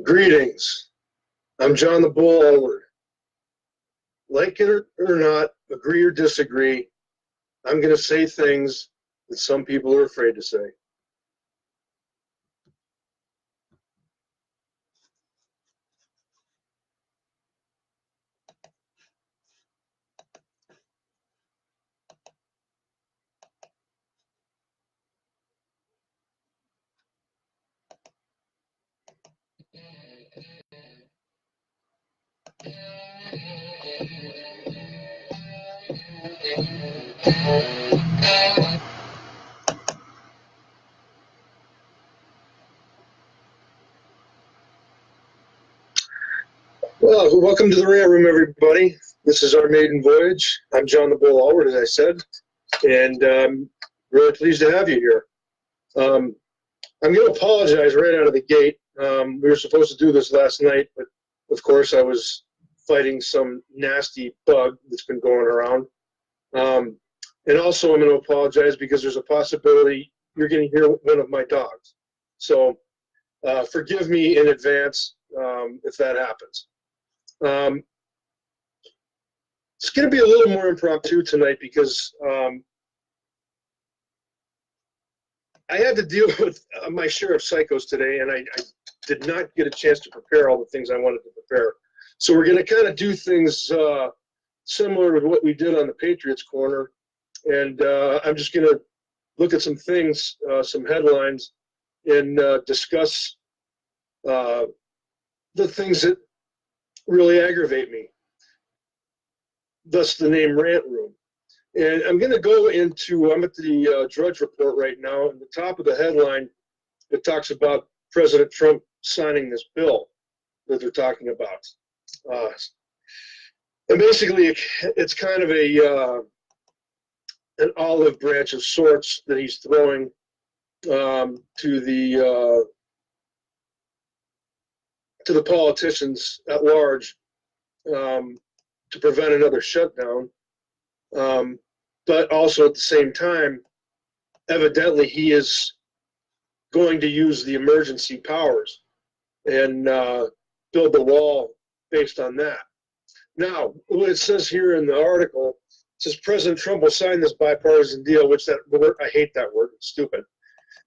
Greetings. I'm John the Bull Alward. Like it or not, agree or disagree, I'm going to say things that some people are afraid to say. Well, welcome to the Rant Room, everybody. This is our maiden voyage. I'm John the Bull Alward, as I said, and really pleased to have you here. I'm going to apologize right out of the gate. We were supposed to do this last night, but of course I was fighting some nasty bug that's been going around. And also I'm going to apologize because there's a possibility you're going to hear one of my dogs. So forgive me in advance if that happens. It's going to be a little more impromptu tonight because I had to deal with my share of psychos today, and I did not get a chance to prepare all the things I wanted to prepare. So we're going to kind of do things similar to what we did on the Patriots Corner, and I'm just going to look at some things, some headlines, and discuss the things that really aggravate me, thus the name Rant Room. And I'm going to go into, I'm at the Drudge Report right now, and the top of the headline, it talks about President Trump signing this bill that they're talking about. And basically, it's kind of an olive branch of sorts that he's throwing to the politicians at large to prevent another shutdown. But also at the same time, evidently he is going to use the emergency powers and build the wall based on that. Now, what it says here in the article, it says President Trump will sign this bipartisan deal, which that word, I hate that word, it's stupid,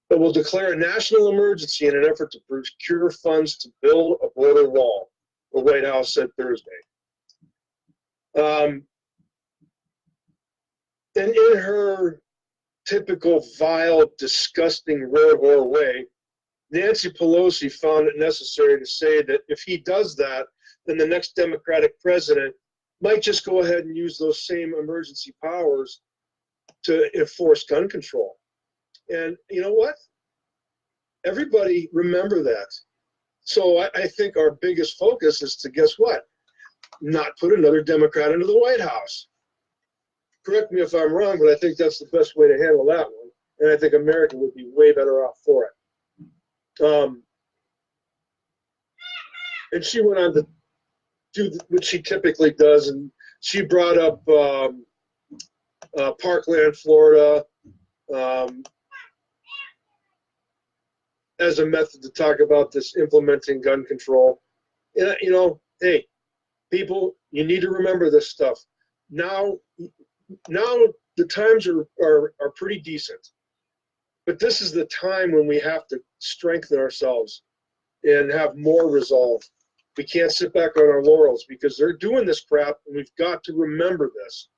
but will declare a national emergency in an effort to procure funds to build a border wall, the White House said Thursday. And in her typical vile, disgusting red whore way, Nancy Pelosi found it necessary to say that if he does that, then the next Democratic president might just go ahead and use those same emergency powers to enforce gun control. And you know what? Everybody remember that. So I think our biggest focus is to, guess what? Not put another Democrat into the White House. Correct me if I'm wrong, but I think that's the best way to handle that one. And I think America would be way better off for it. And she went on to do what she typically does, and she brought up Parkland, Florida, as a method to talk about this implementing gun control. And, you know, hey, people, you need to remember this stuff. Now the times are pretty decent, but this is the time when we have to strengthen ourselves and have more resolve. We can't sit back on our laurels because they're doing this crap, and we've got to remember this,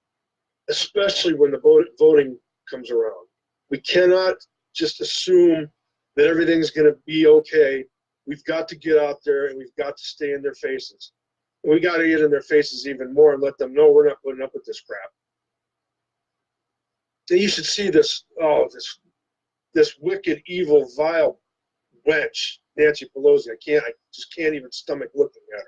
especially when the voting comes around. We cannot just assume that everything's going to be okay. We've got to get out there, and we've got to stay in their faces. And we got to get in their faces even more and let them know we're not putting up with this crap. You should see this, this wicked, evil, vile wench, Nancy Pelosi. I just can't even stomach looking at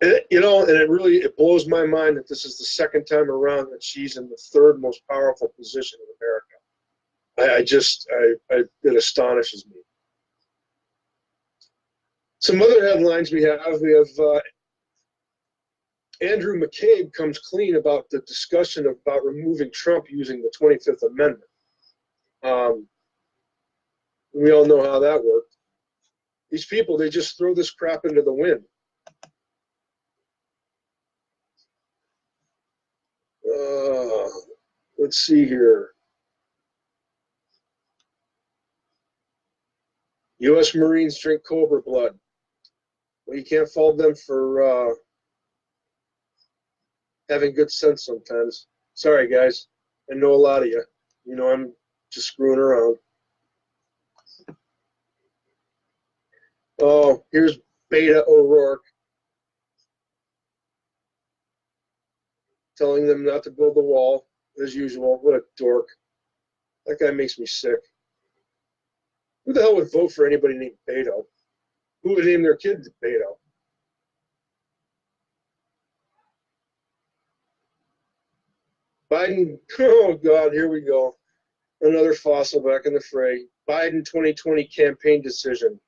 her. And, you know, and it blows my mind that this is the second time around that she's in the third most powerful position in America. It astonishes me. Some other headlines we have Andrew McCabe comes clean about the discussion about removing Trump using the 25th Amendment. We all know how that worked. These people, they just throw this crap into the wind. Let's see here. U.S. Marines drink cobra blood. Well, you can't fault them for having good sense sometimes. Sorry, guys. I know a lot of you. You know, I'm just screwing around. Oh, here's Beta O'Rourke telling them not to build the wall, as usual. What a dork. That guy makes me sick. Who the hell would vote for anybody named Beto? Who would name their kid Beto? Biden, oh God, here we go. Another fossil back in the fray. Biden 2020 campaign decision.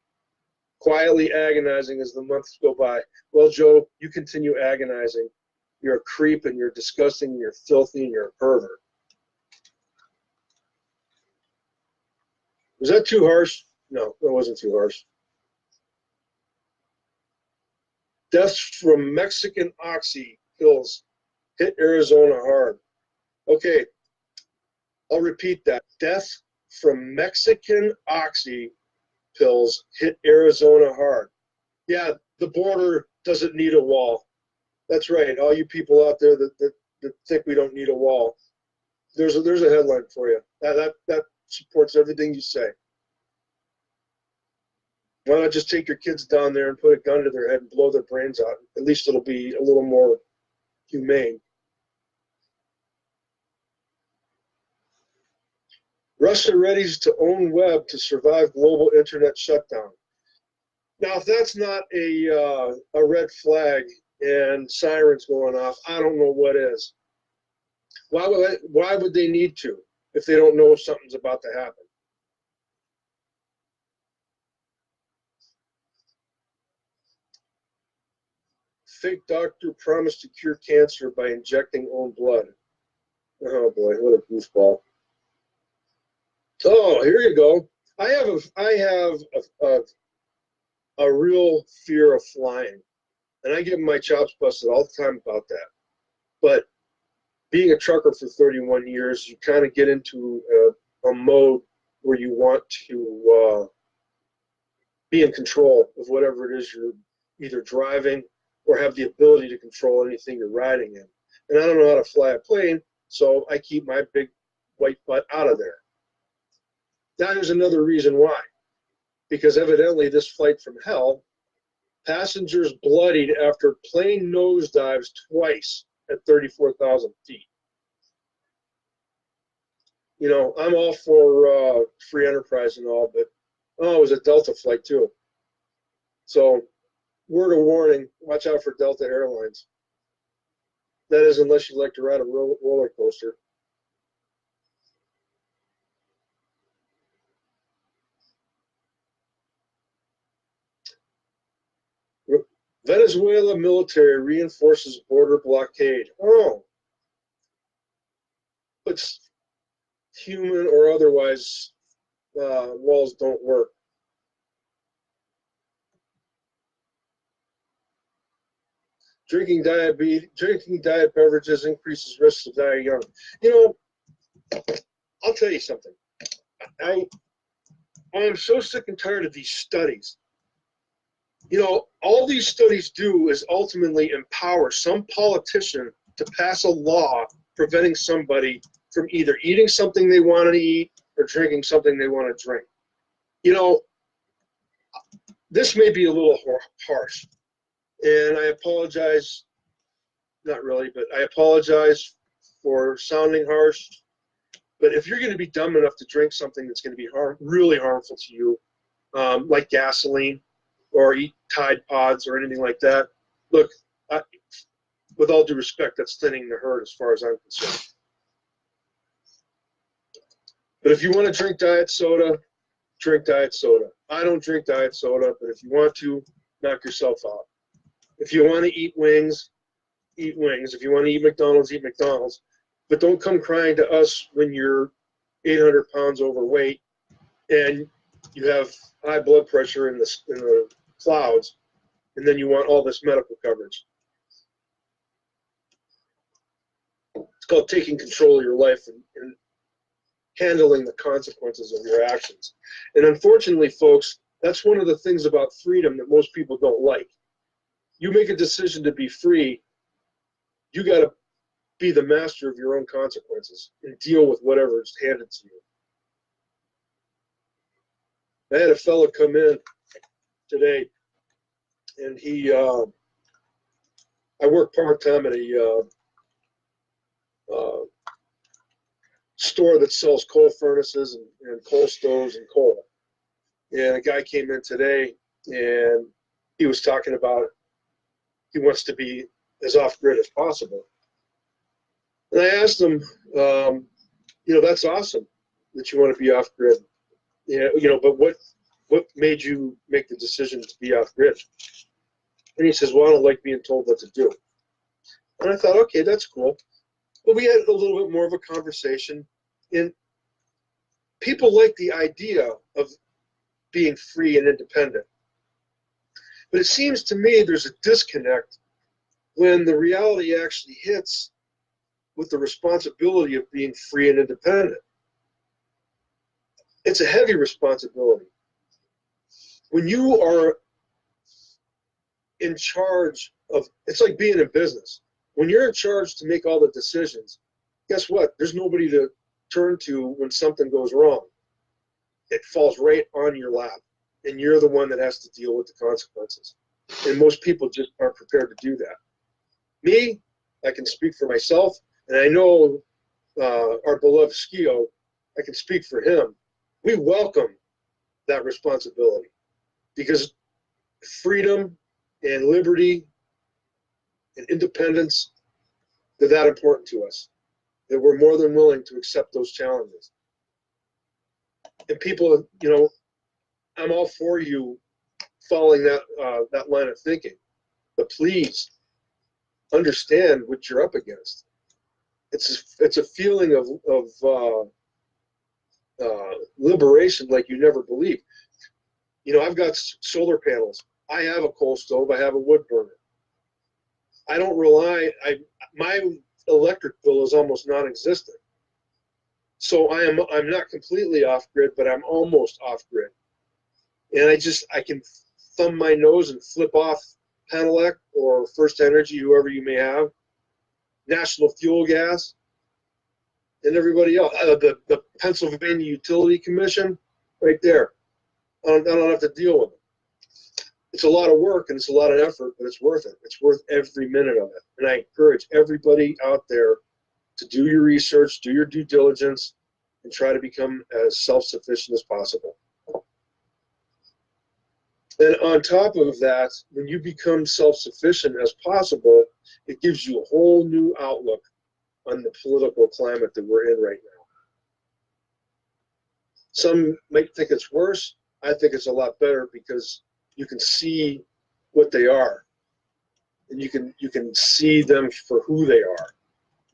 Quietly agonizing as the months go by. Well, Joe, you continue agonizing. You're a creep and you're disgusting and you're filthy and you're a pervert. Was that too harsh? No, that wasn't too harsh. Deaths from Mexican oxy pills hit Arizona hard. Okay, I'll repeat that. Death from Mexican oxy pills hit Arizona hard. Yeah, the border doesn't need a wall. That's right. All you people out there that think we don't need a wall, there's a headline for you. That supports everything you say. Why not just take your kids down there and put a gun to their head and blow their brains out? At least it'll be a little more humane. Russia readies to own web to survive global internet shutdown. Now, if that's not a red flag and sirens going off, I don't know what is. Why would they need to if they don't know if something's about to happen? Fake doctor promised to cure cancer by injecting own blood. Oh boy, what a goofball. Oh, here you go. I have a real fear of flying, and I get my chops busted all the time about that. But being a trucker for 31 years, you kind of get into a mode where you want to be in control of whatever it is you're either driving or have the ability to control anything you're riding in. And I don't know how to fly a plane, so I keep my big white butt out of there. Now, there's another reason why. Because evidently this flight from hell, passengers bloodied after plane nosedives twice at 34,000 feet. You know, I'm all for free enterprise and all, but it was a Delta flight too. So, word of warning, watch out for Delta Airlines. That is, unless you like to ride a roller coaster. Venezuela military reinforces border blockade. Oh, it's human or otherwise, walls don't work. Drinking diet beverages increases risks of dying young. You know, I'll tell you something. I am so sick and tired of these studies. You know, all these studies do is ultimately empower some politician to pass a law preventing somebody from either eating something they want to eat or drinking something they want to drink. You know, this may be a little harsh, and I apologize, not really, but I apologize for sounding harsh. But if you're going to be dumb enough to drink something that's going to be really harmful to you, like gasoline, or eat Tide Pods or anything like that, look, with all due respect, that's thinning the herd as far as I'm concerned. But if you want to drink diet soda, drink diet soda. I don't drink diet soda, but if you want to, knock yourself out. If you want to eat wings, eat wings. If you want to eat McDonald's, eat McDonald's. But don't come crying to us when you're 800 pounds overweight and you have high blood pressure in the clouds, and then you want all this medical coverage. It's called taking control of your life and handling the consequences of your actions. And unfortunately, folks, that's one of the things about freedom that most people don't like. You make a decision to be free, you got to be the master of your own consequences and deal with whatever is handed to you. I had a fellow come in today, and I work part-time at a store that sells coal furnaces and coal stoves and coal. And a guy came in today, and he was talking about he wants to be as off-grid as possible. And I asked him, that's awesome that you want to be off-grid. But what made you make the decision to be off-grid? And he says, well, I don't like being told what to do. And I thought, okay, that's cool. But we had a little bit more of a conversation, and people like the idea of being free and independent. But it seems to me there's a disconnect when the reality actually hits with the responsibility of being free and independent. It's a heavy responsibility. When you are in charge of, it's like being in business. When you're in charge to make all the decisions, guess what? There's nobody to turn to when something goes wrong. It falls right on your lap, and you're the one that has to deal with the consequences. And most people just aren't prepared to do that. Me, I can speak for myself, and I know our beloved Skio, I can speak for him. We welcome that responsibility because freedom and liberty and independence, they're that important to us, that we're more than willing to accept those challenges. And people, I'm all for you following that line of thinking, but please understand what you're up against. It's a feeling of liberation like you never believe. I've got solar panels. I have a coal stove. I have a wood burner. I don't rely. My electric bill is almost non-existent. So I'm not completely off grid, but I'm almost off grid. And I can thumb my nose and flip off Penelec or First Energy, whoever you may have, National Fuel Gas, and everybody else. The Pennsylvania Utility Commission, right there. I don't have to deal with it. It's a lot of work and it's a lot of effort, but it's worth it. It's worth every minute of it. And I encourage everybody out there to do your research, do your due diligence, and try to become as self-sufficient as possible. And on top of that, when you become self-sufficient as possible, it gives you a whole new outlook on the political climate that we're in right now. Some might think it's worse. I think it's a lot better because you can see what they are, and you can see them for who they are.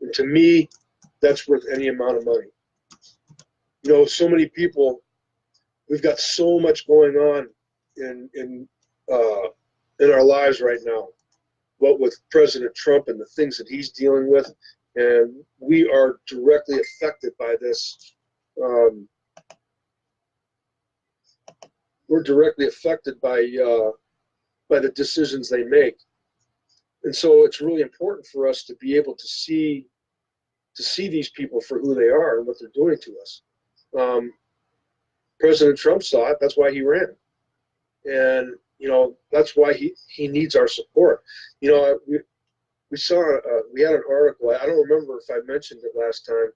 And to me, that's worth any amount of money. So many people, we've got so much going on in our lives right now. What with President Trump and the things that he's dealing with, and we are directly affected by this. We're directly affected by the decisions they make, and so it's really important for us to be able to see these people for who they are and what they're doing to us. President Trump saw it. That's why he ran, and that's why he needs our support. We had an article. I don't remember if I mentioned it last time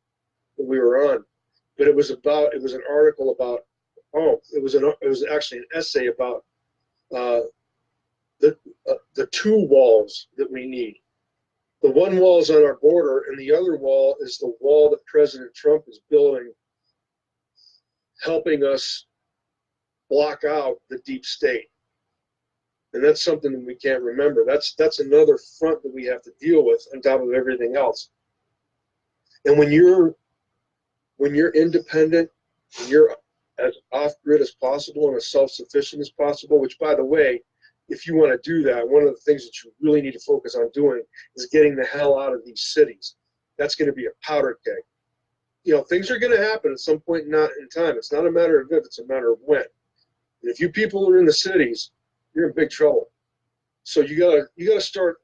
that we were on, but it was an article about. It was actually an essay about the two walls that we need. The one wall is on our border, and the other wall is the wall that President Trump is building, helping us block out the deep state. And that's something that we can't remember. That's another front that we have to deal with on top of everything else. And when you're independent, when you're as off-grid as possible and as self-sufficient as possible, which, by the way, if you want to do that, one of the things that you really need to focus on doing is getting the hell out of these cities. That's going to be a powder keg. You know, things are going to happen at some point in time. It's not a matter of if, it's a matter of when. And if you people are in the cities, you're in big trouble. So you gotta start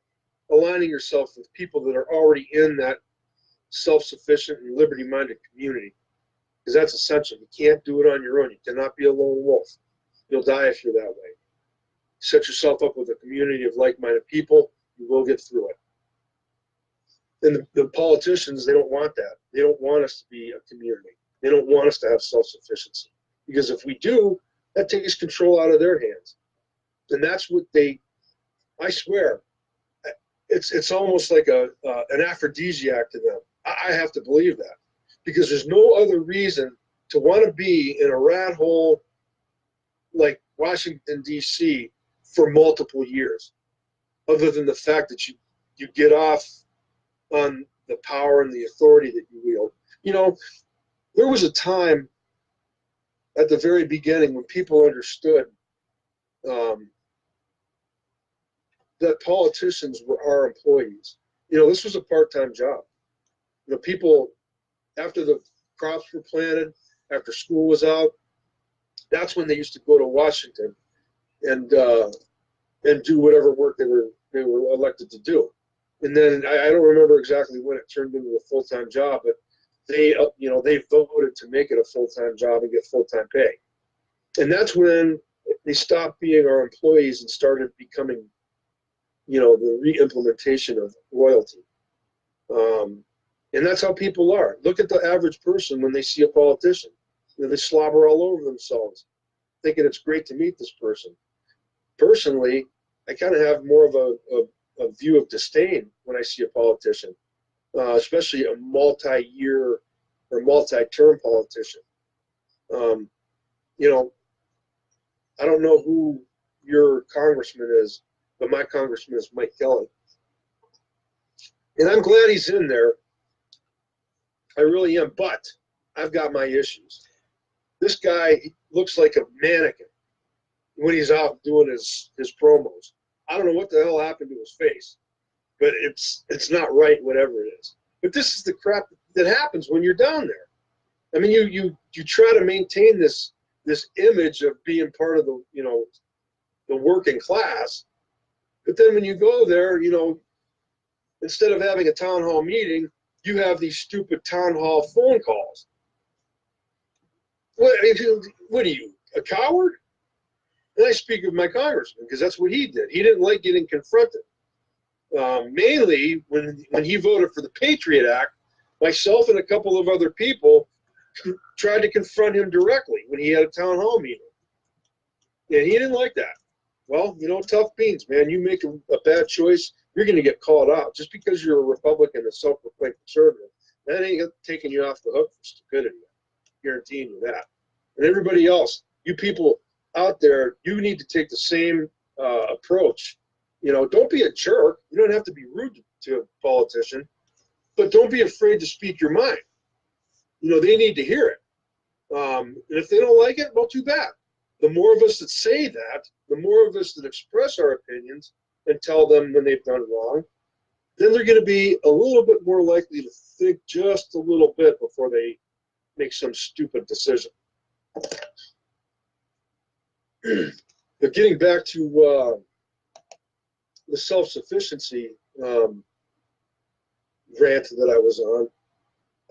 aligning yourself with people that are already in that self-sufficient and liberty-minded community, because that's essential. You can't do it on your own. You cannot be a lone wolf. You'll die if you're that way. Set yourself up with a community of like-minded people. You will get through it. And the politicians, they don't want that. They don't want us to be a community. They don't want us to have self-sufficiency, because if we do, that takes control out of their hands. And that's what I swear, it's almost like an aphrodisiac to them. I have to believe that, because there's no other reason to want to be in a rat hole like Washington, D.C. for multiple years, other than the fact that you get off on the power and the authority that you wield. You know, there was a time at the very beginning when people understood that politicians were our employees. You know, this was a part-time job. You know, people, after the crops were planted, after school was out, that's when they used to go to Washington and do whatever work they were elected to do. And then I don't remember exactly when it turned into a full-time job, but they voted to make it a full-time job and get full-time pay. And that's when they stopped being our employees and started becoming, the re-implementation of royalty. And that's how people are. Look at the average person when they see a politician. They slobber all over themselves, thinking it's great to meet this person. Personally, I kind of have more of a view of disdain when I see a politician, especially a multi-year or multi-term politician. I don't know who your congressman is, but my congressman is Mike Kelly. And I'm glad he's in there. I really am, but I've got my issues. This guy looks like a mannequin when he's out doing his promos. I don't know what the hell happened to his face, but it's not right, whatever it is. But this is the crap that happens when you're down there. I mean, you try to maintain this image of being part of the working class, but then when you go there, instead of having a town hall meeting, you have these stupid town hall phone calls. What are you, a coward? And I speak of my congressman because that's what he did. He didn't like getting confronted. Mainly when he voted for the Patriot Act, myself and a couple of other people tried to confront him directly when he had a town hall meeting. And he didn't like that. Well, tough beans, man. You make a bad choice, you're going to get called out. Just because you're a Republican and self-proclaimed conservative, that ain't taking you off the hook for stupidity. I'm guaranteeing you that. And everybody else, you people out there, you need to take the same approach. Don't be a jerk. You don't have to be rude to a politician, but don't be afraid to speak your mind. They need to hear it. And if they don't like it, well, too bad. The more of us that say that, the more of us that express our opinions and tell them when they've done wrong, then they're going to be a little bit more likely to think just a little bit before they make some stupid decision. But getting back to the self-sufficiency rant that I was on,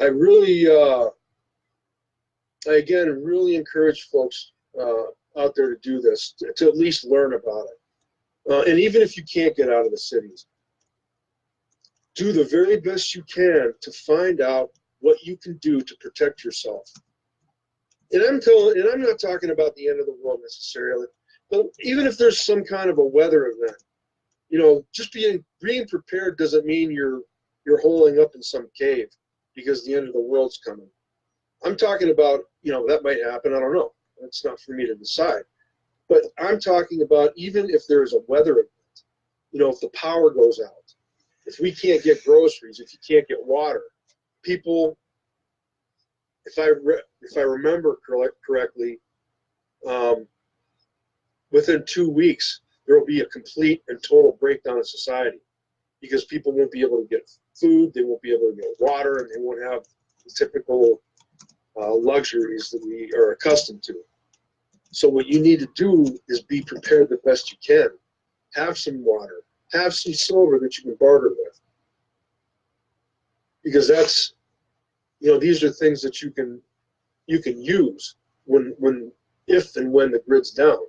I really, I again really encourage folks out there to do this, to at least learn about it. And even if you can't get out of the cities, do the very best you can to find out what you can do to protect yourself. And I'm not talking about the end of the world necessarily, but even if there's some kind of a weather event, just being prepared doesn't mean you're holing up in some cave because the end of the world's coming. I'm talking about, that might happen. I don't know. It's not for me to decide. But I'm talking about even if there's a weather event, if the power goes out, if we can't get groceries, if you can't get water, people if I remember correctly, within 2 weeks there will be a complete and total breakdown of society because people won't be able to get food, they won't be able to get water, and they won't have the typical luxuries that we are accustomed to. So what you need to do is be prepared the best you can. Have some water, have some silver that you can barter with, because that's, these are things that you can use if and when the grid's down.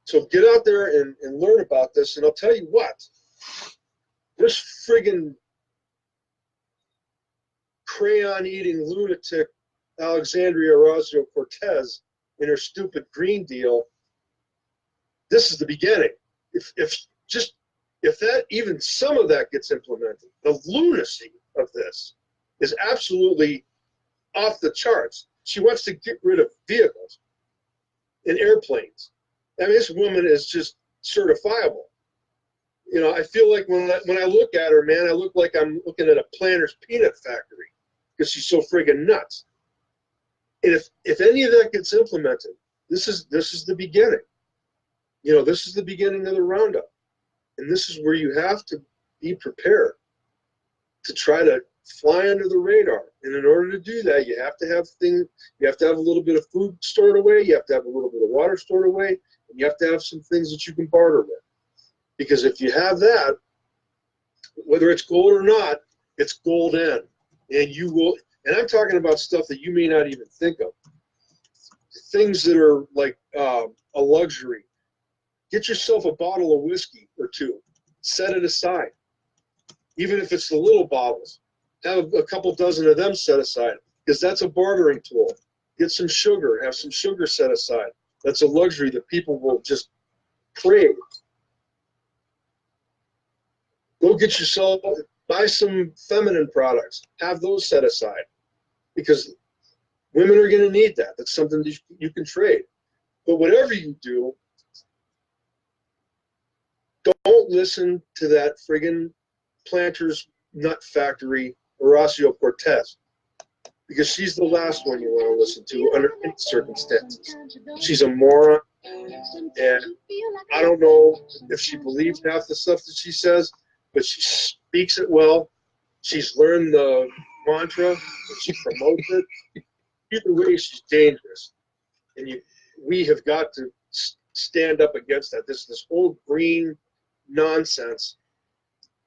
So get out there and learn about this, and I'll tell you what, this friggin' crayon-eating lunatic Alexandria Ocasio-Cortez and her stupid Green Deal, this is the beginning. If that, even some of that gets implemented, the lunacy of this is absolutely off the charts. She wants to get rid of vehicles and airplanes. I mean, this woman is just certifiable. I feel like when I look at her, man, I look like I'm looking at a Planters peanut factory because she's so friggin' nuts. And if any of that gets implemented, this is the beginning. This is the beginning of the roundup, and this is where you have to be prepared to try to fly under the radar. And in order to do that, you have to have things. You have to have a little bit of food stored away. You have to have a little bit of water stored away, and you have to have some things that you can barter with. Because if you have that, whether it's gold or not, it's golden, and you will. And I'm talking about stuff that you may not even think of. Things that are like a luxury. Get yourself a bottle of whiskey or two. Set it aside. Even if it's the little bottles. Have a couple dozen of them set aside. Because that's a bartering tool. Get some sugar. Have some sugar set aside. That's a luxury that people will just crave. Go get yourself, buy some feminine products. Have those set aside. Because women are going to need that. That's something that you can trade. But whatever you do, don't listen to that friggin' Planters nut factory, Ocasio-Cortez, because she's the last one you want to listen to under any circumstances. She's a moron, and I don't know if she believes half the stuff that she says, but she speaks it well. She's learned the mantra, and she promotes it. Either way, she's dangerous, and we have got to stand up against that. This whole green nonsense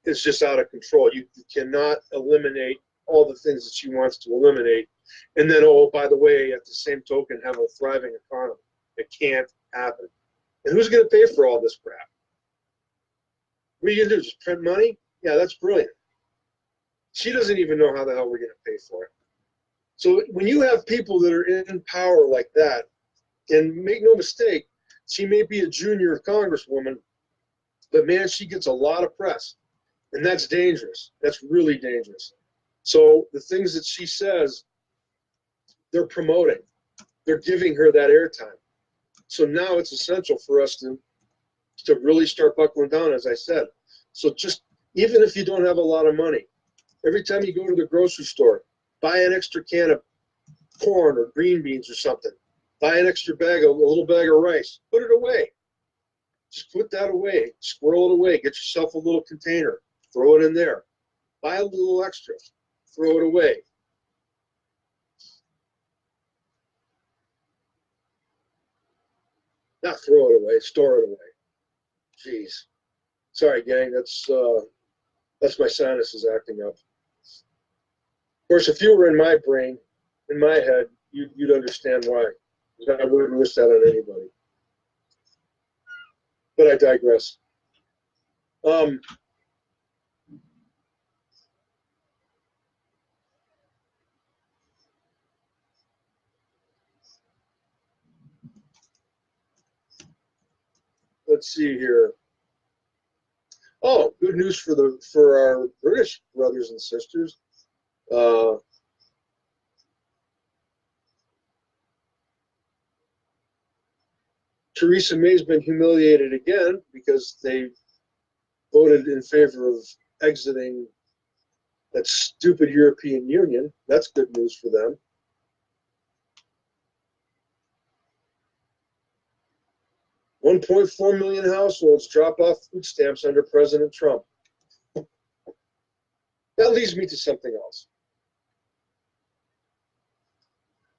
is just out of control. You cannot eliminate all the things that she wants to eliminate, and then, oh, by the way, at the same token, have a thriving economy. It can't happen. And who's going to pay for all this crap? What are you going to do, just print money? Yeah, that's brilliant. She doesn't even know how the hell we're going to pay for it. So when you have people that are in power like that, and make no mistake, she may be a junior congresswoman, but man, she gets a lot of press. And that's dangerous. That's really dangerous. So the things that she says, they're promoting. They're giving her that airtime. So now it's essential for us to really start buckling down, as I said. So just, even if you don't have a lot of money, every time you go to the grocery store, buy an extra can of corn or green beans or something. Buy an extra bag, a little bag of rice. Put it away. Just put that away. Squirrel it away. Get yourself a little container. Throw it in there. Buy a little extra. Throw it away. Not throw it away. Store it away. Jeez. Sorry, gang. That's my sinuses acting up. Of course, if you were in my brain, in my head, you'd understand why. I wouldn't wish that on anybody. But I digress. Let's see here. Oh, good news for our British brothers and sisters. Theresa May's been humiliated again because they voted in favor of exiting that stupid European Union. That's good news for them. $1.4 million households drop off food stamps under President Trump. That leads me to something else.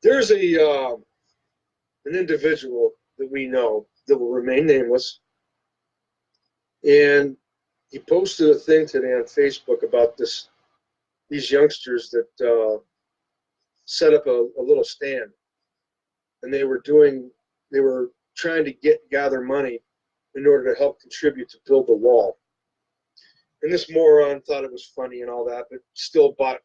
There's an individual that we know that will remain nameless, and he posted a thing today on Facebook about these youngsters that set up a little stand, and they were trying to gather money in order to help contribute to build the wall. And this moron thought it was funny and all that, but still bought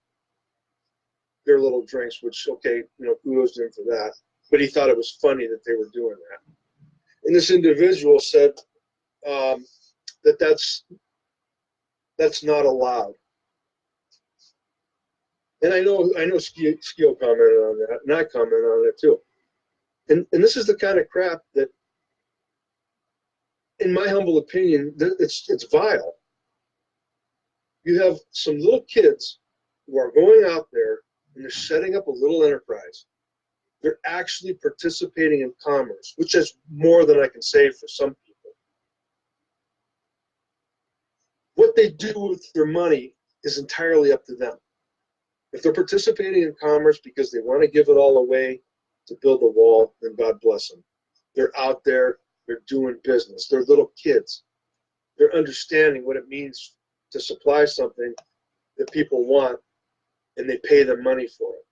their little drinks, which, okay, kudos to him for that. But he thought it was funny that they were doing that. And this individual said that's not allowed. And I know Skeel commented on that, and I commented on it too. And this is the kind of crap that, in my humble opinion, it's vile. You have some little kids who are going out there and they're setting up a little enterprise. They're actually participating in commerce, which is more than I can say for some people. What they do with their money is entirely up to them. If they're participating in commerce because they want to give it all away to build a wall, then God bless them. They're out there, they're doing business. They're little kids. They're understanding what it means to supply something that people want, and they pay them money for it.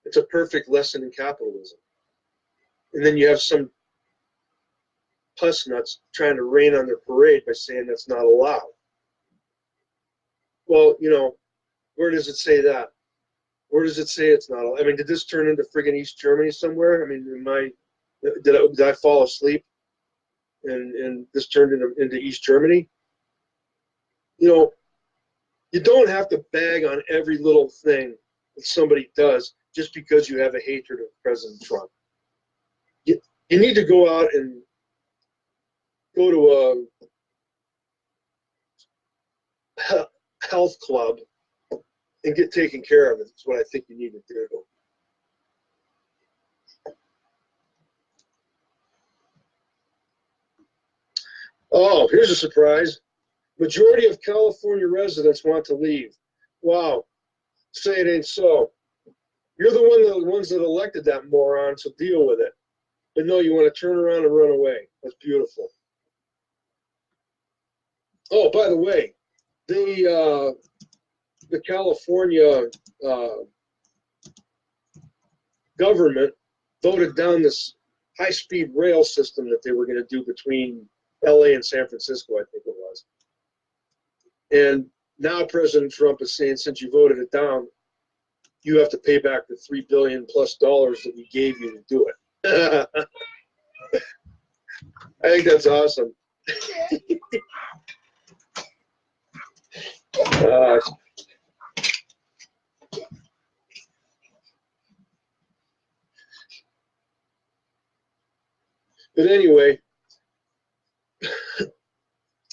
It's a perfect lesson in capitalism. And then you have some puss nuts trying to rain on their parade by saying that's not allowed. Well, where does it say that? Where does it say it's not allowed? I mean, did this turn into friggin' East Germany somewhere? I mean, did I fall asleep and this turned into East Germany? You don't have to bag on every little thing that somebody does just because you have a hatred of President Trump. You need to go out and go to a health club and get taken care of. It's what I think you need to do. Oh, here's a surprise. Majority of California residents want to leave. Wow. Say it ain't so. You're the ones that elected that moron, so deal with it. But no, you want to turn around and run away. That's beautiful. Oh, by the way, the California government voted down this high-speed rail system that they were going to do between LA and San Francisco, I think it was. And now President Trump is saying, since you voted it down, you have to pay back the $3 billion plus that we gave you to do it. I think that's awesome. But anyway,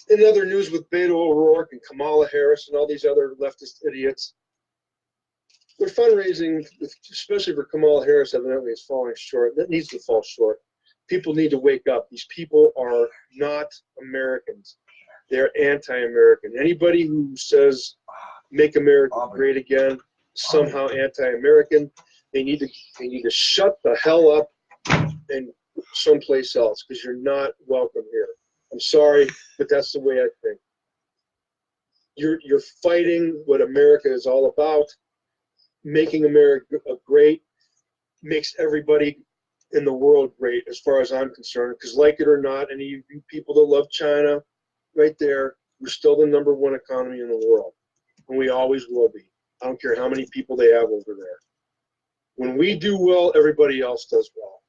in other news with Beto O'Rourke and Kamala Harris and all these other leftist idiots, their fundraising, especially for Kamala Harris, evidently is falling short. That needs to fall short. People need to wake up. These people are not Americans. They're anti-American. Anybody who says "Make America Great Again" is somehow anti-American. They need to shut the hell up and someplace else, because you're not welcome here. I'm sorry, but that's the way I think. You're fighting what America is all about. Making America great makes everybody in the world great, as far as I'm concerned, because like it or not, any of you people that love China, right there, we're still the #1 economy in the world, and we always will be. I don't care how many people they have over there. When we do well, everybody else does well.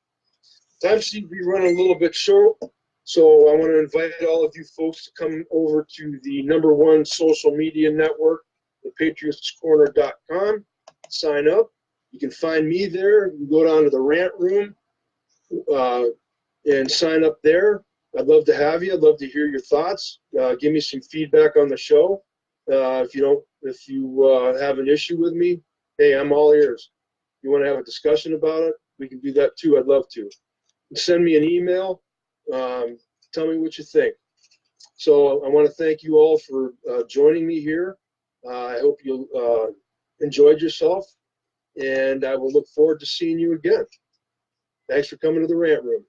Time seems to be running a little bit short, so I want to invite all of you folks to come over to the #1 social media network, thepatriotscorner.com. Sign up. You can find me there. You can go down to the Rant Room and sign up there. I'd love to have you. I'd love to hear your thoughts. Give me some feedback on the show. If you have an issue with me, hey, I'm all ears. You want to have a discussion about it, we can do that too. I'd love to. Send me an email. Tell me what you think. So I want to thank you all for joining me here. I hope you enjoyed yourself, and I will look forward to seeing you again. Thanks for coming to the Rant Room.